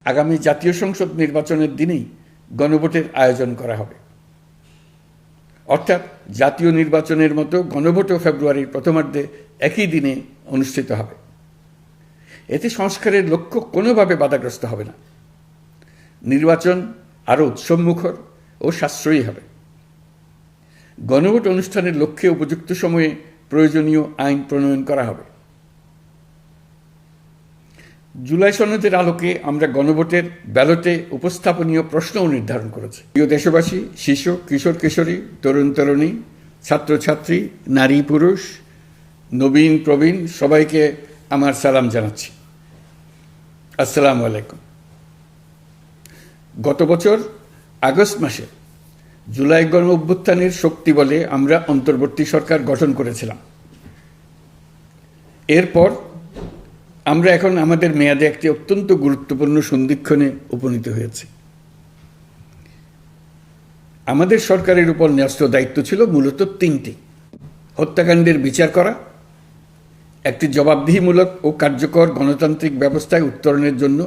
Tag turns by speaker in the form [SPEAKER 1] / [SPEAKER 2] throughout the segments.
[SPEAKER 1] আগামী জাতীয় সংসদ নির্বাচনের দিনেই গণভোটের আয়োজন করা হবে। অর্থাৎ জাতীয় নির্বাচনের মতো গণভোটও ফেব্রুয়ারির প্রথমার্ধে একই দিনে অনুষ্ঠিত হবে। এতে সংস্কারের লক্ষ্য কোনোভাবে বাধাগ্রস্ত হবে না। নির্বাচন আরও উৎসবমুখর ও সাশ্রয়ী হবে। গণভোট অনুষ্ঠানের লক্ষ্যে উপযুক্ত সময়ে প্রয়োজনীয় আইন প্রণয়ন করা হবে। জুলাই সনদের আলোকে আমরা গণভোটের ব্যালটে উপস্থাপনীয় প্রশ্নও নির্ধারণ করেছি। প্রিয় দেশবাসী, শিশু, কিশোর কিশোরী, তরুণ তরুণী, ছাত্রছাত্রী, নারী পুরুষ, নবীন প্রবীণ সবাইকে আমার সালাম জানাচ্ছি। আসসালামু আলাইকুম। গত বছর আগস্ট মাসে জুলাই গণ অভ্যুত্থানের শক্তি বলে আমরা অন্তর্বর্তী সরকার গঠন করেছিলাম। এরপর আমরা এখন আমাদের মেয়াদে একটি অত্যন্ত গুরুত্বপূর্ণ সন্ধিক্ষণে উপনীত হয়েছি। আমাদের সরকারের উপর ন্যস্ত দায়িত্ব ছিল মূলত তিনটি: হত্যাকাণ্ডের বিচার করা, একটি জবাবদিহিমূলক ও কার্যকর গণতান্ত্রিক ব্যবস্থায় উত্তরণের জন্য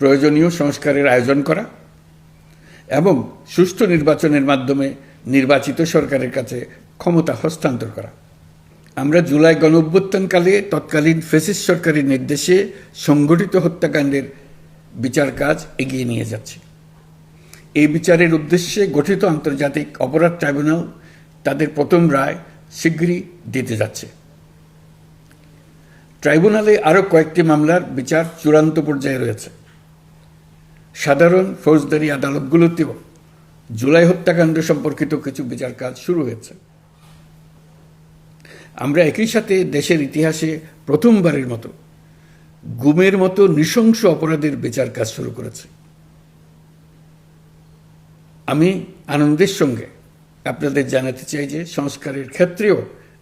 [SPEAKER 1] প্রয়োজনীয় সংস্কারের আয়োজন করা এবং সুষ্ঠু নির্বাচনের মাধ্যমে নির্বাচিত সরকারের কাছে ক্ষমতা হস্তান্তর করা। আমরা জুলাই গণ অভ্যুত্থানকালে তৎকালীন ফ্যাসিস্ট সরকারের নির্দেশে সংগঠিত হত্যাকাণ্ডের বিচার কাজ এগিয়ে নিয়ে যাচ্ছে। এই বিচারের উদ্দেশ্যে গঠিত আন্তর্জাতিক অপরাধ ট্রাইব্যুনাল তাদের প্রথম রায় শীঘ্রই দিতে যাচ্ছে। ট্রাইব্যুনালে আরও কয়েকটি মামলার বিচার চূড়ান্ত পর্যায়ে রয়েছে। সাধারণ ফৌজদারি আদালতগুলোতেও জুলাই হত্যাকাণ্ড সম্পর্কিত কিছু বিচার কাজ শুরু হয়েছে। আমরা একই সাথে দেশের ইতিহাসে প্রথমবারের মতো গুমের মতো নৃশংস অপরাধের বিচার কাজ শুরু করেছি। আমি আনন্দের সঙ্গে আপনাদের জানাতে চাই যে সংস্কারের ক্ষেত্রেও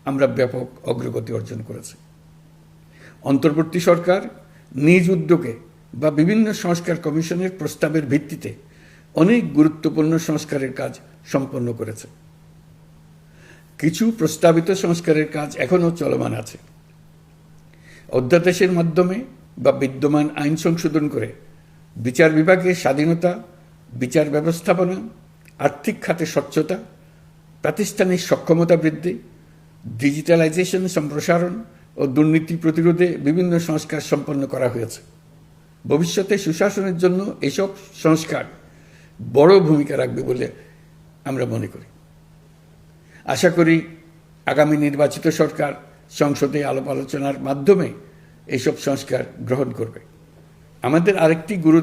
[SPEAKER 1] আমরা ব্যাপক অগ্রগতি অর্জন করেছি। অন্তর্বর্তী সরকার নিজ উদ্যোগে বা বিভিন্ন সংস্কার কমিশনের প্রস্তাবের ভিত্তিতে অনেক গুরুত্বপূর্ণ সংস্কারের কাজ সম্পন্ন করেছে। কিছু প্রস্তাবিত সংস্কারের কাজ এখনও চলমান আছে। অধ্যাদেশের মাধ্যমে বা বিদ্যমান আইন সংশোধন করে বিচার বিভাগের স্বাধীনতা, বিচার ব্যবস্থাপনা, আর্থিক খাতে স্বচ্ছতা, প্রাতিষ্ঠানিক সক্ষমতা বৃদ্ধি, ডিজিটালাইজেশন সম্প্রসারণ ও দুর্নীতি প্রতিরোধে বিভিন্ন সংস্কার সম্পন্ন করা হয়েছে। ভবিষ্যতে সুশাসনের জন্য এসব সংস্কার বড় ভূমিকা রাখবে বলে আমরা মনে করি। আশা করি আগামী নির্বাচিত সরকার সংসদে আলাপ আলোচনার মাধ্যমে এসব সংস্কার গ্রহণ করবে। আমাদের আরেকটি গুরু